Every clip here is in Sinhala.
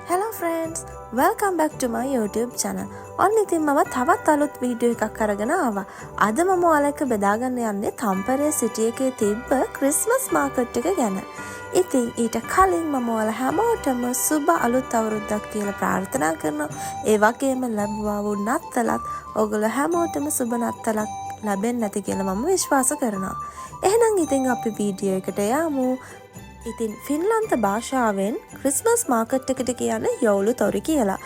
Hello friends, welcome back to my YouTube channel. ඔන්න ඉතින් මම තවත් අලුත් වීඩියෝ එකක් අරගෙන ආවා. අද මම ඔයාලට බෙදාගන්න යන්නේ තම්පරේ සිටි එකේ තිබ්බ ක්‍රිස්මස් මාකට් එක ගැන. ඉතින් ඊට කලින් මම ඔයාලා හැමෝටම සුබ අලුත් අවුරුද්දක් කියලා ප්‍රාර්ථනා කරනවා. ඒ වගේම ලැබුවා වූ නත්තලත් ඔයගොල්ලෝ හැමෝටම සුබ නත්තලක් ලැබෙන්න ඇති කියලා මම විශ්වාස කරනවා. එහෙනම් ඉතින් අපි වීඩියෝ එකට යමු. ඉතින් ෆින්ලන්ත භාෂාවෙන් ක්‍රිස්මස් මාකට් එකට කියන්නේ යවුලු තොරි කියලා.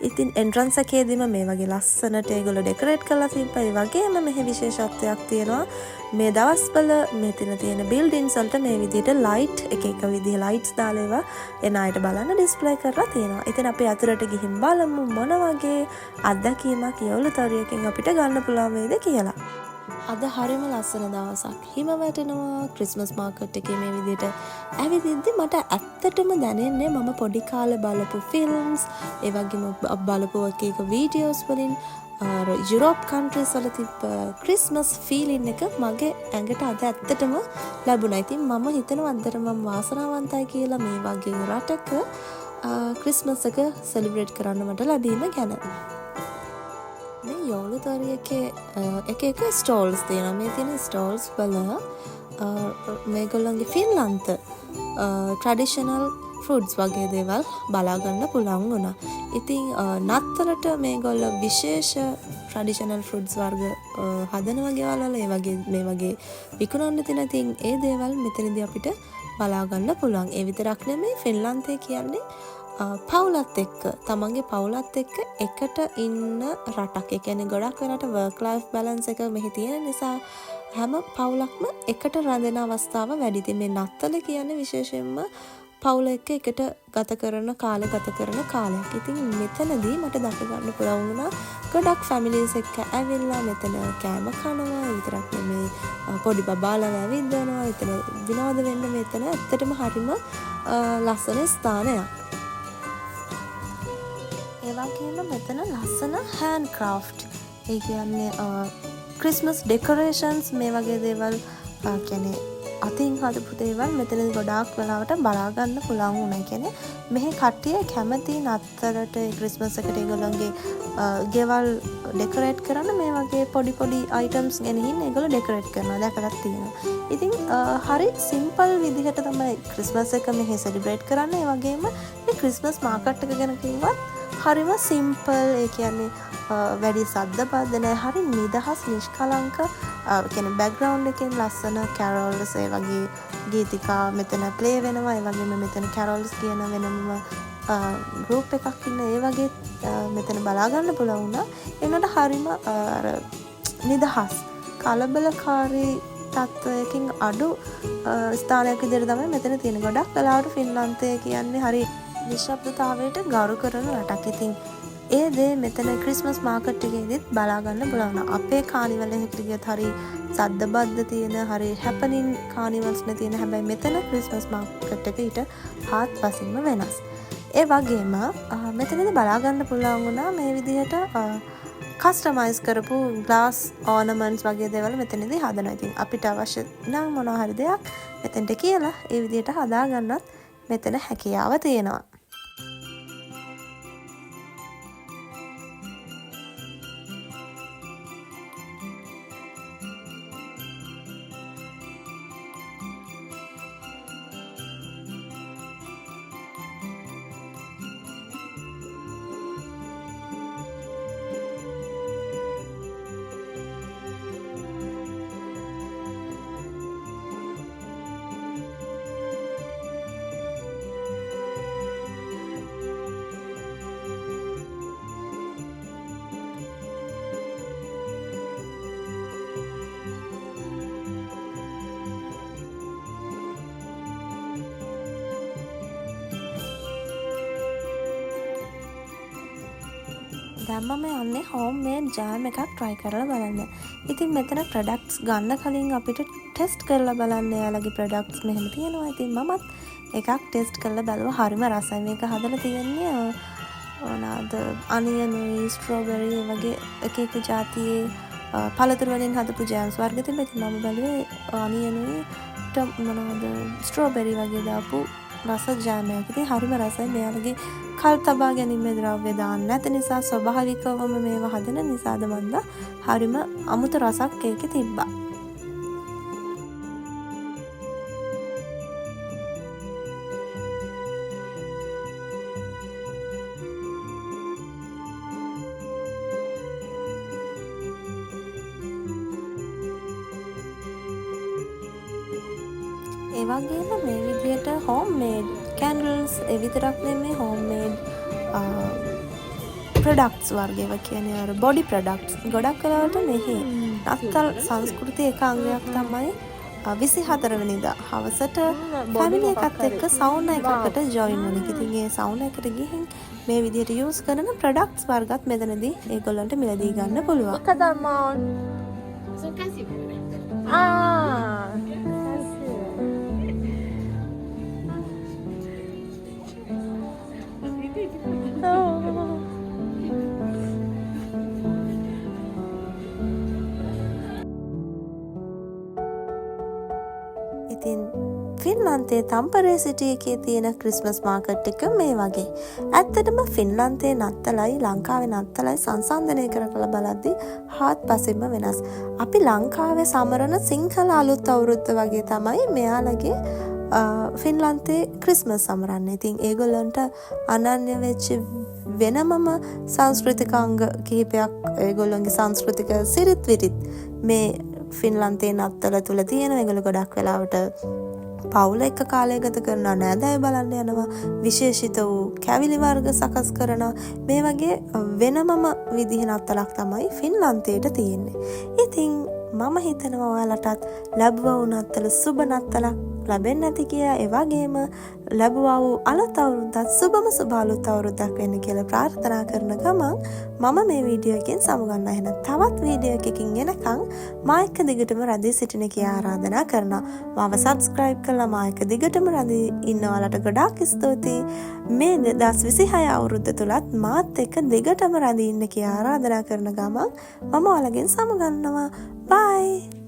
ඉතින් එන්ට්‍රන්ස් එකේදීම මේ වගේ ලස්සනට ඒගොල්ලෝ ඩෙකොරේට් කරලා තිබ්බා. ඒ වගේම මෙහි විශේෂත්වයක් තියෙනවා. මේ දවස්වල මෙතන තියෙන බිල්ඩින්ස් වලට මේ විදිහට ලයිට් එක විදිහේ ලයිට්ස් දාලා ඒවා එන අයට බලන්න ඩිස්ප්ලේ කරලා තියෙනවා. ඉතින් අපි අතුරට ගිහින් බලමු මොන වගේ අත්දැකීමක් යවුලු තොරියකින් අපිට ගන්න පුළුවන් වේද කියලා. අද හරිම ලස්සන දවසක්. හිම වැටෙනවා. ක්‍රිස්මස් මාකට් එකේ මේ විදිහට ඇවිදිද්දි මට ඇත්තටම දැනෙන්නේ මම පොඩි කාලේ බලපු ෆිල්ම්ස්, ඒ වගේම බලපු එක වීඩියෝස් වලින් යුරෝප් කන්ට්‍රීස් වල තිබ්බ ක්‍රිස්මස් ෆීලින් එක මගේ ඇඟට අද ඇත්තටම ලැබුණා. ඉතින් මම හිතනවා අන්දරම මම වාසනාවන්තයි කියලා මේ වගේ රටක ක්‍රිස්මස් එක සෙලිබ්‍රේට් කරන්න මට ලැබීම ගැන. මේ යවුලු තොරියකේ එක ස්ටෝල්ස් තියෙනවා. මේ තියෙන ස්ටෝල්ස් වල මේගොල්ලන්ගේ ෆින්ලන්ත ට්‍රැඩිෂනල් ෆුඩ්ස් වගේ දේවල් බලා ගන්න පුළුවන් වුණා. ඉතින් නත්තලට මේගොල්ලෝ විශේෂ ට්‍රැඩිෂනල් ෆුඩ්ස් වර්ග හදනවා ගෙවල් වල මේ වගේ විකුණන්න තියෙන ඉතින් ඒ දේවල් මෙතනදී අපිට බලා ගන්න පුළුවන්. ඒ විතරක් නෙමෙයි ෆින්ලන්තේ කියන්නේ පවුලත් එක්ක තමන්ගේ පවුලත් එක්ක එකට ඉන්න රටක්. ඒ කියන්නේ ගොඩක් වෙලාට work life balance එක මෙහි තියෙන නිසා හැම පවුලක්ම එකට රැඳෙන අවස්ථාව වැඩි. ඉතින් මේ නත්තල කියන්නේ විශේෂයෙන්ම පවුල එක්ක එකට ගත කරන කාලයක්. ඉතින් මෙතනදී මට දැක ගන්න පුළුවන් වුණා ගොඩක් ෆැමිලිස් එක්ක ඇවිල්ලා මෙතන කෑම කනවා. ඒ විතරක් නෙමෙයි පොඩි බබාලා ඇවිද්දනවා. එතන විනෝද වෙන්න මෙතන ඇත්තටම හරිම ලස්සන ස්ථානයක්. ඒ වගේම මෙතන ලස්සන හෑන්ඩ් ක්‍රාෆ්ට්, ඒ කියන්නේ ක්‍රිස්මස් ඩෙකොරේෂන්ස් මේ වගේ දේවල් කියන්නේ අතින් හදපු දේවල් මෙතනදී ගොඩාක් වෙලාවට බලා ගන්න පුළුවන් වුණා. කියන්නේ මෙහි කට්ටිය කැමති නත්තලට ක්‍රිස්මස් එකට ඒගොල්ලන්ගේ ගෙවල් ඩෙකොරේට් කරන්න මේ වගේ පොඩි අයිටම්ස් ගෙනihin ඒගොල්ලෝ ඩෙකොරේට් කරනවා. දැකලා තියෙනවා. ඉතින් හරි සිම්පල් විදිහට තමයි ක්‍රිස්මස් එක මෙහි සෙලිබ්‍රේට් කරන්නේ. ඒ වගේම මේ ක්‍රිස්මස් මාකට් එක ගැන කිව්වත් හරිම සිම්පල්. ඒ කියන්නේ වැඩි සද්ද බද්ද නැහැ. හරි නිදහස් නිෂ්කලංක කියන්නේ බෑග්ග්‍රවුන්ඩ් එකෙන් ලස්සන කැරෝල්ස් ඒ වගේ ගීතිකා මෙතන ප්ලේ වෙනවා. ඒ වගේම මෙතන කැරෝල්ස් කියන වෙනම ගෲප් එකක් ඉන්න ඒ වගේ මෙතන බලා ගන්න පුළුවන් වුණා. ඒ වුණාට හරිම නිදහස් කලබලකාරී තත්වයකින් අඩු ස්ථානයක් විදිහට තමයි මෙතන තියෙන. ගොඩක් වෙලාවට ෆින්ලන්තය කියන්නේ හරි නිශ්ශබ්දතාවයට ගරු කරන රටක්. ඉතින් ඒ දේ මෙතන ක්‍රිස්මස් මාකට් එකේදීත් බලා ගන්න පුළුවන්. අපේ කානිවල් එකකට ගියත් හරි සද්ද බද්ද තියෙන හරි හැපනින් කානිවල්ස් නේ තියෙන. හැබැයි මෙතන ක්‍රිස්මස් මාකට් එක ඊට හාත්පසින්ම වෙනස්. ඒ වගේම මෙතනදී බලා ගන්න පුළුවන් වුණා මේ විදිහට කස්ටමයිස් කරපු ග්ලාස් ඕර්නමන්ට්ස් වගේ දේවල් මෙතනදී හදනවා. ඉතින් අපිට අවශ්‍ය නම් මොනවා හරි දෙයක් මෙතනට කියලා ඒ විදිහට හදා ගන්නත් මෙතන හැකියාව තියෙනවා. දැන් මම යන්නේ හෝම් මේඩ් ජෑම් එකක් try කරලා බලන්න. ඉතින් මෙතන ප්‍රොඩක්ට්ස් ගන්න කලින් අපිට ටෙස්ට් කරලා බලන්න යාලගේ ප්‍රොඩක්ට්ස් මෙහෙම තියෙනවා. ඉතින් මමත් එකක් ටෙස්ට් කරලා බැලුවා. හරිම රසයි. මේක හදලා තියෙන්නේ මොනවාද අනියනුයි ස්ට්‍රෝබෙරි වගේ එක જાතියේ පළතුරු වලින් හදපු ජෑම්ස් වර්ග තිබ්බා. ඉතින් මම බැලුවේ අනියනුයි මොනවාද ස්ට්‍රෝබෙරි වගේ දාපු රස ජෑමයක්. ඉතින් හරිම රසයි. මෙයාලගේ කල් තබා ගැනීමේ ද්‍රව්‍ය දාන්න නැති නිසා ස්වභාවිකවම මේවා හදන නිසාද මන්දා හරිම අමුතු රසක් ඒකේ තිබ්බා. ඒ වගේම මේ විදිහට හෝම්මේඩ් කැන්ඩල්ස් ඒ විතරක් නෙමෙයි හෝම්මේඩ් ප්‍රොඩක්ට්ස් වර්ගයව කියන්නේ අර බොඩි ප්‍රොඩක්ට්ස් ගොඩක් වෙලාවට මෙහි නත්තල් සංස්කෘතියේ එක අංගයක් තමයි 24 වෙනිදා හවසට ෆැමිලි එකත් එක්ක සවුනා එකකට ජොයින් වෙන එක. ඉතින් ඒ සවුනා එකට ගිහින් මේ විදිහට යූස් කරන ප්‍රොඩක්ට්ස් වර්ගත් මෙතනදී ඒගොල්ලන්ට මිලදී ගන්න පුළුවන්. ඉතින් ෆින්ලන්තයේ තම්පරේ සිටි එකේ තියෙන ක්‍රිස්මස් මාකට් එක මේ වගේ. ඇත්තටම ෆින්ලන්තයේ නත්තලයි ලංකාවේ නත්තලයි සංසන්දනය කරලා බලද්දී හාත්පසින්ම වෙනස්. අපි ලංකාවේ සමරන සිංහල අලුත් අවුරුද්ද වගේ තමයි මෙයාලගේ ෆින්ලන්තයේ ක්‍රිස්මස් සමරන්නේ. ඉතින් ඒගොල්ලන්ට අනන්‍ය වෙච්ච වෙනමම සංස්කෘතික අංග කිහිපයක් ඒගොල්ලන්ගේ සංස්කෘතික සිරිත් විරිත් මේ ෆින්ලන්තයේ නත්තල තුල තියෙන. ඒගොල්ලෝ ගොඩක් වෙලාවට පවුල එක කාලය ගත කරනවා, නෑදෑය බලන්න යනවා, විශේෂිත වූ කැවිලි වර්ග සකස් කරනවා. මේ වගේ වෙනමම විදිහ නත්තලක් තමයි ෆින්ලන්තයට තියෙන්නේ. ඉතින් මම හිතනවා ඔයාලටත් ලැබුවා වූ නත්තල සුබ නත්තලක් ලැබෙන්න ඇති කියලා. ඒ වගේම ලැබුවා වූ අලුත් අවුරුද්දත් සුබම සුබ අලුත් අවුරුද්දක් වෙන්න කියලා ප්‍රාර්ථනා කරන ගමන් මම මේ වීඩියෝ එකෙන් සමුගන්න. එහෙනම් තවත් වීඩියෝ එකකින් එනකන් මා එක්ක දිගටම රැඳී සිටින කියලා ආරාධනා කරනවා. මාව subscribe කරලා මා එක්ක දිගටම රැඳී ඉන්න ඔයාලට ගොඩාක් ස්තුතියි. මේ 2026 අවුරුද්ද තුලත් මාත් එක්ක දිගටම රැඳී ඉන්න කියලා ආරාධනා කරන ගමන් මම ඔයාලගෙන් සමුගන්නවා. Bye!